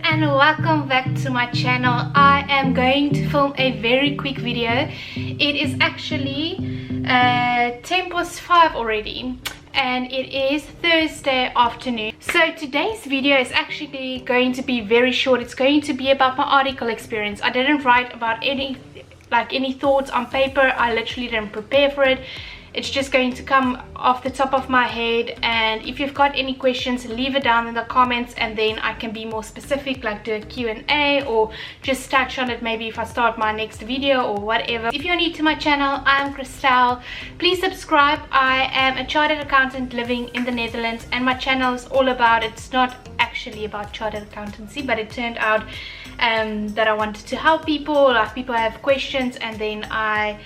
and welcome back to my channel. I am going to film a very quick video. It is actually 5:10 already and it is Thursday afternoon. So today's video is actually going to be very short. It's going to be about my article experience. I didn't write about any thoughts on paper. I literally didn't prepare for it. It's just going to come off the top of my head, and if you've got any questions, leave it down in the comments and then I can be more specific, like do a Q&A or just touch on it maybe if I start my next video or whatever. If you're new to my channel, I'm Christelle. Please subscribe. I am a chartered accountant living in the Netherlands, and my channel is all about, it's not actually about chartered accountancy, but it turned out that I wanted to help people, like people have questions, and then I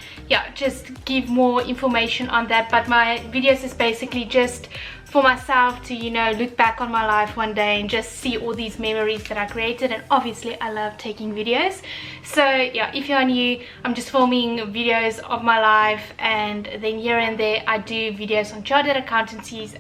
just give more information on that. But my videos is basically just for myself to, you know, look back on my life one day and just see all these memories that I created. And obviously I love taking videos, so yeah, if you're new, I'm just filming videos of my life, and then here and there I do videos on chartered accountancy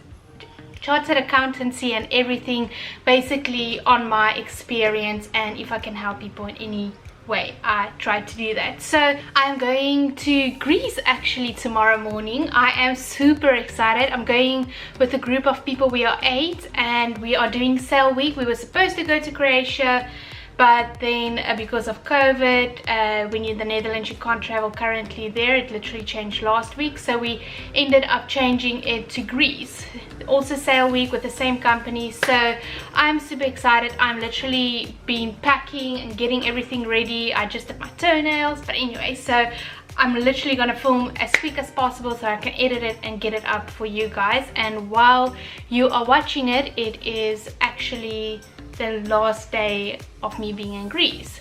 and everything, basically on my experience, and if I can help people in any way, I try to do that. So I'm going to Greece actually tomorrow morning. I am super excited. I'm going with a group of people. We are 8 and we are doing sail week. We were supposed to go to Croatia, but then because of COVID, when you're in the Netherlands, you can't travel currently there. It literally changed last week, so we ended up changing it to Greece. Also sail week with the same company, so I'm super excited. I'm literally been packing and getting everything ready. I just did my toenails, but anyway, so I'm literally gonna film as quick as possible so I can edit it and get it up for you guys. And while you are watching it, it is actually the last day of me being in Greece.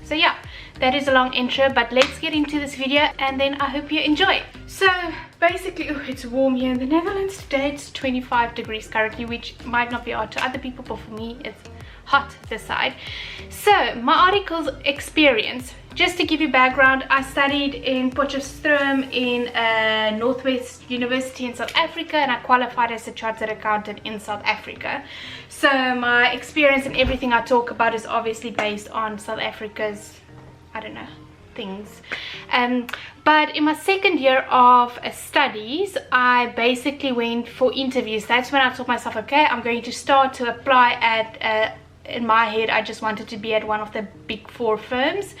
So yeah, that is a long intro, but let's get into this video and then I hope you enjoy it. So basically, it's warm here in the Netherlands today. It's 25 degrees currently, which might not be odd to other people, but for me it's hot this side. So my article's experience, just to give you background, I studied in Potchefstroom in Northwest University in South Africa, and I qualified as a chartered accountant in South Africa. So my experience and everything I talk about is obviously based on South Africa's, I don't know, things. But in my second year of studies, I basically went for interviews. That's when I told myself, okay, I'm going to start to apply at in my head, I just wanted to be at one of the big 4 firms,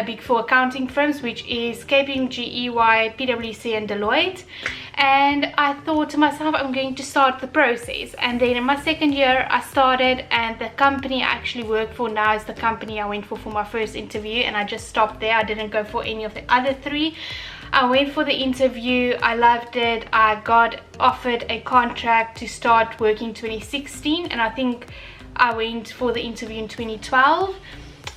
big 4 accounting firms, which is KPMG, EY, PwC and Deloitte. And I thought to myself, I'm going to start the process. And then in my second year I started, and the company I actually work for now is the company I went for my first interview, and I just stopped there. I didn't go for any of the other 3. I went for the interview, I loved it. I got offered a contract to start working 2016, and I think I went for the interview in 2012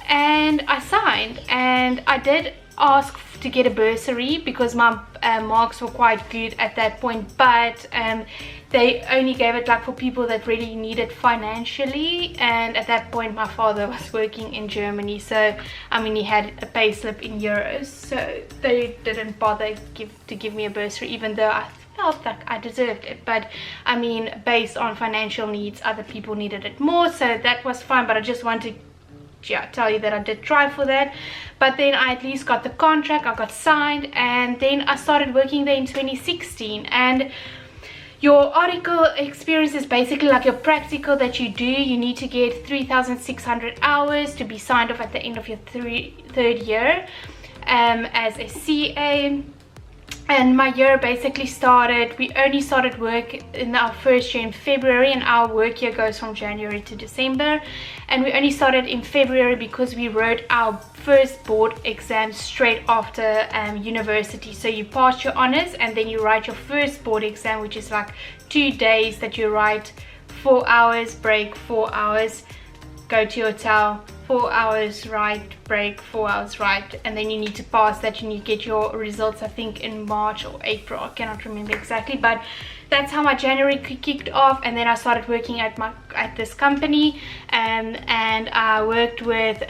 and I signed. And I did ask to get a bursary because my marks were quite good at that point, but they only gave it like for people that really need it financially, and at that point my father was working in Germany, so I mean he had a pay slip in euros, so they didn't bother to give me a bursary, even though I felt like I deserved it. But I mean, based on financial needs, other people needed it more, so that was fine. But I just want to tell you that I did try for that. But then I at least got the contract, I got signed, and then I started working there in 2016. And your article experience is basically like your practical that you do. You need to get 3,600 hours to be signed off at the end of your third year as a CA. And my year basically started, we only started work in our first year in February, and our work year goes from January to December. And we only started in February because we wrote our first board exam straight after university. So you pass your honors and then you write your first board exam, which is like 2 days that you write, 4 hours, break, 4 hours, go to your hotel, 4 hours, write, break, 4 hours, write, and then you need to pass that, and you get your results I think in March or April, I cannot remember exactly. But that's how my January kicked off. And then I started working at this company, and I worked with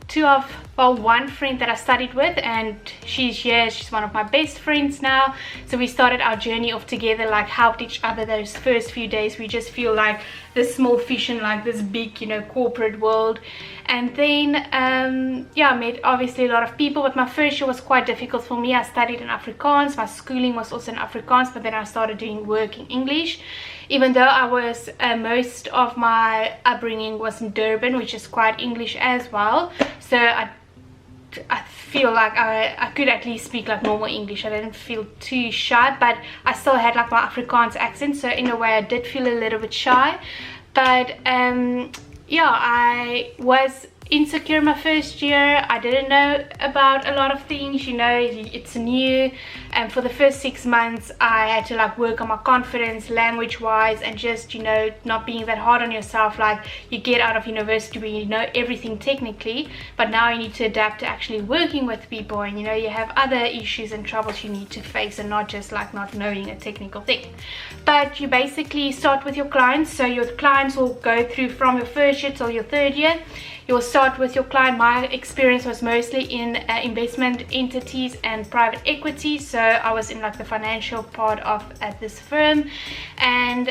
2 of well, one friend that I studied with, and she's here, she's one of my best friends now. So we started our journey off together, like helped each other those first few days. We just feel like this small fish in like this big, you know, corporate world. And then yeah, I met obviously a lot of people, but my first year was quite difficult for me. I studied in Afrikaans, my schooling was also in Afrikaans, but then I started doing work in English, even though I was most of my upbringing was in Durban, which is quite English as well. So I feel like I could at least speak like normal English. I didn't feel too shy, but I still had like my Afrikaans accent, so in a way I did feel a little bit shy. But yeah, I was insecure my first year. I didn't know about a lot of things, you know, it's new. And for the first 6 months I had to like work on my confidence language wise, and just, you know, not being that hard on yourself. Like, you get out of university where you know everything technically, but now you need to adapt to actually working with people, and you know, you have other issues and troubles you need to face, and not just like not knowing a technical thing. But you basically start with your clients, so your clients will go through from your first year till your third year. You'll start with your client. My experience was mostly in investment entities and private equity, so I was in like the financial part of at this firm. And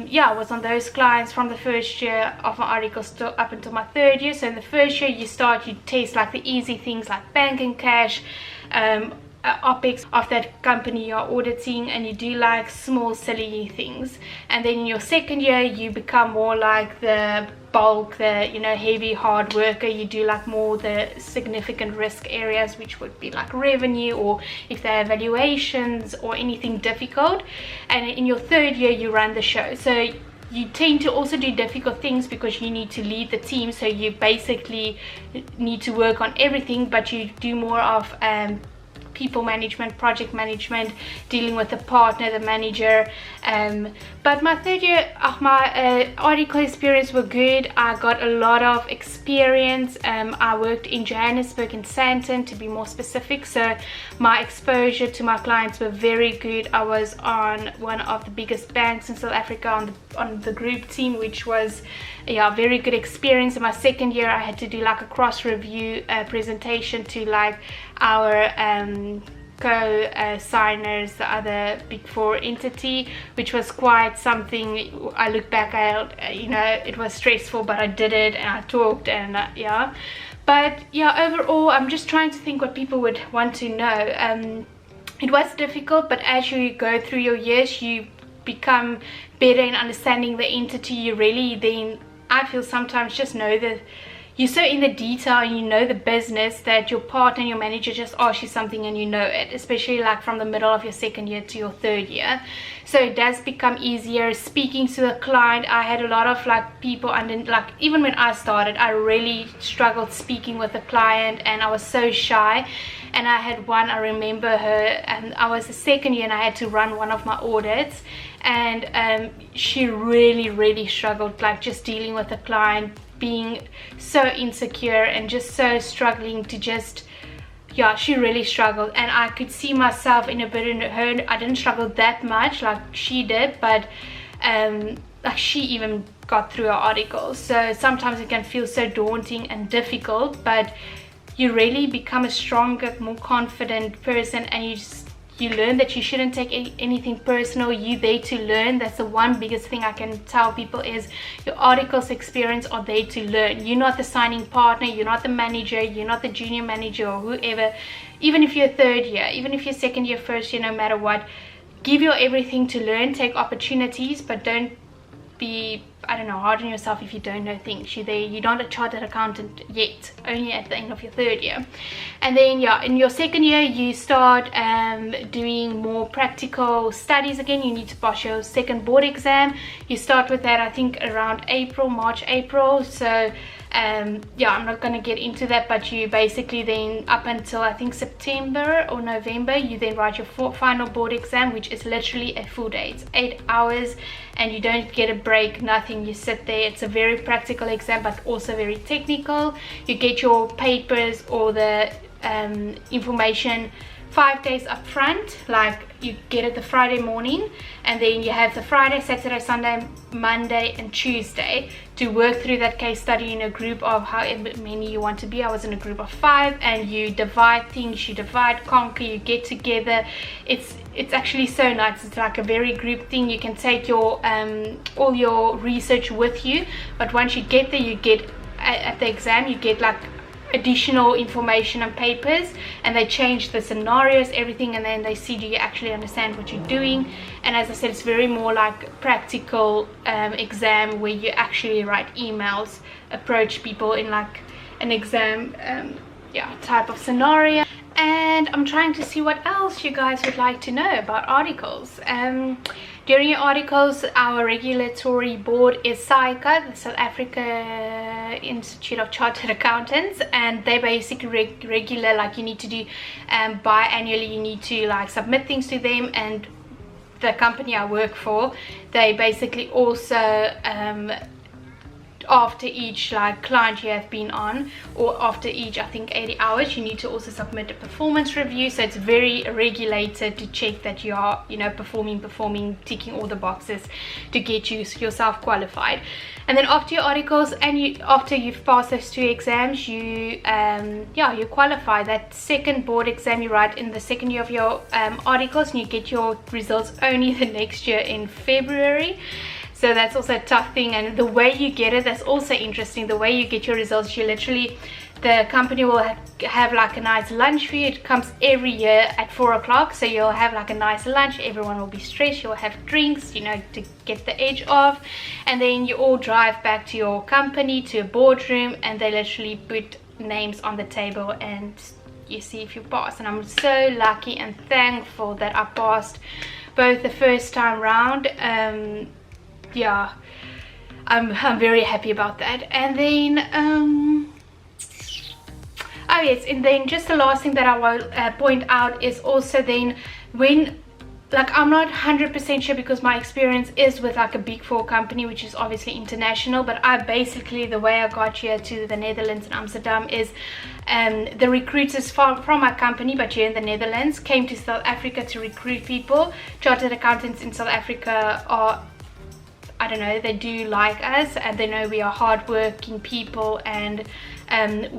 yeah, I was on those clients from the first year of my articles up until my third year. So in the first year you taste like the easy things like bank and cash, OPEX of that company you're auditing, and you do like small silly things. And then in your second year you become more like the bulk, the, you know, heavy hard worker. You do like more the significant risk areas, which would be like revenue, or if there are valuations or anything difficult. And in your third year you run the show, so you tend to also do difficult things because you need to lead the team. So you basically need to work on everything, but you do more of people management, project management, dealing with the partner, the manager. But my third year, my article experience were good. I got a lot of experience. I worked in Johannesburg, in Sandton to be more specific, so my exposure to my clients were very good. I was on one of the biggest banks in South Africa on the group team, which was, yeah, very good experience. In my second year I had to do like a cross review presentation to like our co-signers, the other big four entity, which was quite something. I look back at, you know, it was stressful, but I did it and I talked, and yeah. But yeah, overall I'm just trying to think what people would want to know. It was difficult, but as you go through your years you become better in understanding the entity. You really then, I feel sometimes, just know that you're so in the detail and you know the business that your partner and your manager just asks you something and you know it, especially like from the middle of your second year to your third year. So it does become easier speaking to the client. I had a lot of like people, and like even when I started I really struggled speaking with the client, and I was so shy. And I had one, I remember her, and I was the second year and I had to run one of my audits, and she really struggled, like just dealing with the client, being so insecure and just so struggling to just, yeah, she really struggled. And I could see myself in a bit in her. I didn't struggle that much like she did, but like she even got through her articles. So sometimes it can feel so daunting and difficult, but you really become a stronger, more confident person, and you learn that you shouldn't take anything personal. You there to learn. That's the one biggest thing I can tell people, is your articles experience are there to learn. You're not the signing partner, you're not the manager, you're not the junior manager or whoever. Even if you're third year, even if you're second year, first year, no matter what, give your everything to learn, take opportunities, but don't be, I don't know, hard on yourself if you don't know things. You're not a chartered accountant yet, only at the end of your third year. And then yeah, in your second year you start doing more practical studies again. You need to pass your second board exam. You start with that I think around March, April. So yeah, I'm not going to get into that, but you basically then up until I think September or November, you then write your final board exam, which is literally a full day. It's 8 hours and you don't get a break, nothing. You sit there. It's a very practical exam, but also very technical. You get your papers or the information 5 days up front. Like you get it the Friday morning, and then you have the Friday, Saturday, Sunday, Monday and Tuesday to work through that case study in a group of however many you want to be. I was in a group of 5, and you divide things, you divide, conquer, you get together. It's actually so nice. It's like a very group thing. You can take your all your research with you, but once you get there, you get at the exam, you get like additional information and papers, and they change the scenarios, everything, and then they see do you actually understand what you're doing. And as I said, it's very more like practical exam where you actually write emails, approach people in like an exam type of scenario. And I'm trying to see what else you guys would like to know about articles. During your articles, our regulatory board is SAICA, the South Africa Institute of Chartered Accountants, and they basically regular, like you need to do biannually, you need to like submit things to them. And the company I work for, they basically also after each like client you have been on, or after each I think 80 hours, you need to also submit a performance review. So it's very regulated to check that you are, you know, performing, ticking all the boxes to get yourself qualified. And then after your articles and after you've passed those 2 exams, you you qualify. That second board exam you write in the second year of your articles, and you get your results only the next year in February. So that's also a tough thing. And the way you get it, that's also interesting. The way you get your results, you literally, the company will have like a nice lunch for you. It comes every year at 4 o'clock, so you'll have like a nice lunch. Everyone will be stressed, you'll have drinks, you know, to get the edge off, and then you all drive back to your company, to a boardroom, and they literally put names on the table and you see if you pass. And I'm so lucky and thankful that I passed both the first time round. Yeah, I'm very happy about that. And then oh yes, and then just the last thing that I will point out is also then when, like, I'm not 100% sure because my experience is with like a big 4 company, which is obviously international, but I basically, the way I got here to the Netherlands and Amsterdam is the recruiters from my company, but here in the Netherlands, came to South Africa to recruit people. Chartered accountants in South Africa are, I don't know, they do like us, and they know we are hardworking people, and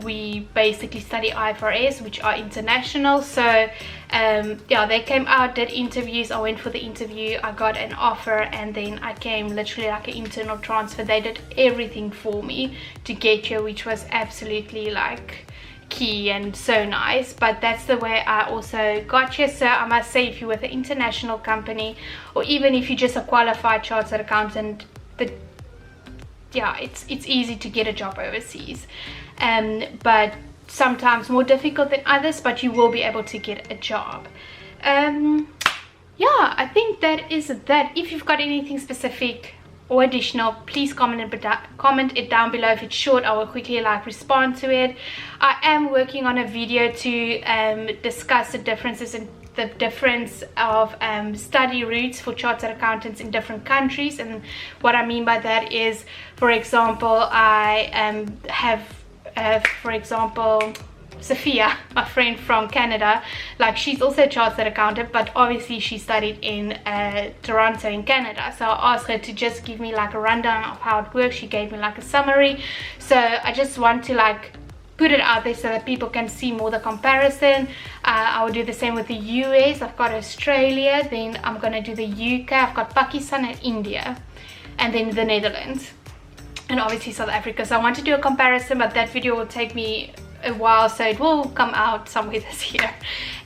we basically study IFRS, which are international. So yeah, they came out, did interviews, I went for the interview, I got an offer, and then I came literally like an internal transfer. They did everything for me to get here, which was absolutely like key and so nice. But that's the way I also got here. So I must say, if you're with an international company, or even if you're just a qualified chartered accountant, yeah, it's easy to get a job overseas, but sometimes more difficult than others, but you will be able to get a job. Yeah, I think that is that. If you've got anything specific or additional, please comment it down below. If it's short, I will quickly like respond to it. I am working on a video to discuss the differences in the difference of study routes for chartered accountants in different countries. And what I mean by that is, for example, I have for example Sophia, my friend from Canada, like she's also a chartered accountant, but obviously she studied in Toronto in Canada. So I asked her to just give me like a rundown of how it works. She gave me like a summary. So I just want to like put it out there so that people can see more the comparison. I will do the same with the US. I've got Australia, then I'm gonna do the UK, I've got Pakistan and India, and then the Netherlands, and obviously South Africa. So I want to do a comparison, but that video will take me a while, so it will come out somewhere this year.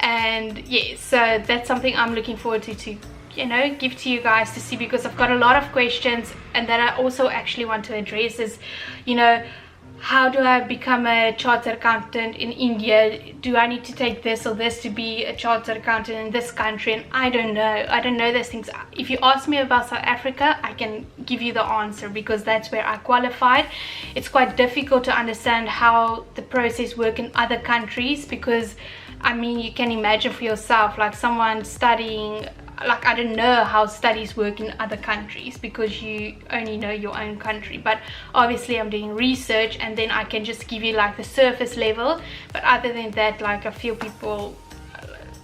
And yeah, so that's something I'm looking forward to you know, give to you guys to see, because I've got a lot of questions, and that I also actually want to address is, you know, how do I become a chartered accountant in India? Do I need to take this or this to be a chartered accountant in this country? And I don't know those things. If you ask me about South Africa, I can give you the answer because that's where I qualified. It's quite difficult to understand how the process works in other countries, because I mean, you can imagine for yourself, like someone studying, like I don't know how studies work in other countries because you only know your own country. But obviously I'm doing research, and then I can just give you like the surface level. But other than that, like I feel people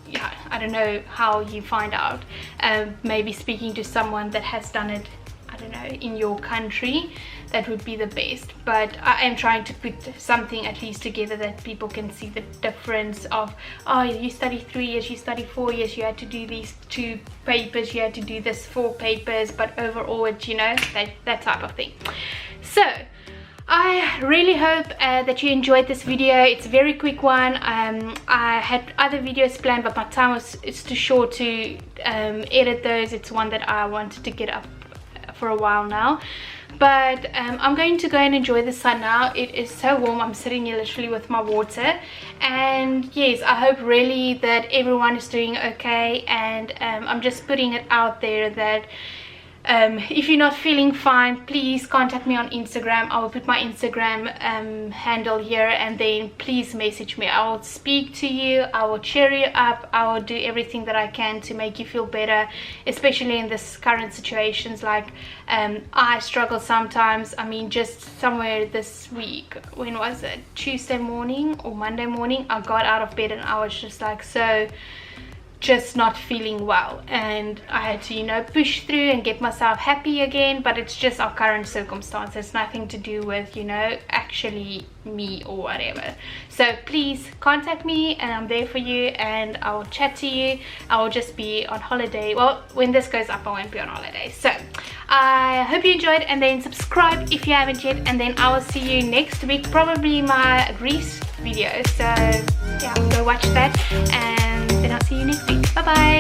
yeah, I don't know how you find out. Maybe speaking to someone that has done it, I don't know, in your country, that would be the best. But I am trying to put something at least together that people can see the difference of, oh, you study 3 years, you study 4 years, you had to do these 2 papers, you had to do this 4 papers, but overall it's, you know, that type of thing. So I really hope that you enjoyed this video. It's a very quick one. I had other videos planned, but my time it's too short to edit those. It's one that I wanted to get up for a while now. But I'm going to go and enjoy the sun now. It is so warm. I'm sitting here literally with my water. And yes, I hope really that everyone is doing okay. And I'm just putting it out there that if you're not feeling fine, please contact me on Instagram. I will put my Instagram handle here, and then please message me. I will speak to you, I will cheer you up, I will do everything that I can to make you feel better, especially in this current situations. Like I struggle sometimes. I mean, just somewhere this week, when was it, Tuesday morning or Monday morning, I got out of bed and I was just like just not feeling well, and I had to, you know, push through and get myself happy again. But it's just our current circumstances, nothing to do with, you know, actually me or whatever. So please contact me and I'm there for you, and I will chat to you. I will just be on holiday. Well, when this goes up, I won't be on holiday. So I hope you enjoyed, and then subscribe if you haven't yet, and then I will see you next week, probably my Greece video. So yeah, go watch that, and then I'll see you next week. Bye bye.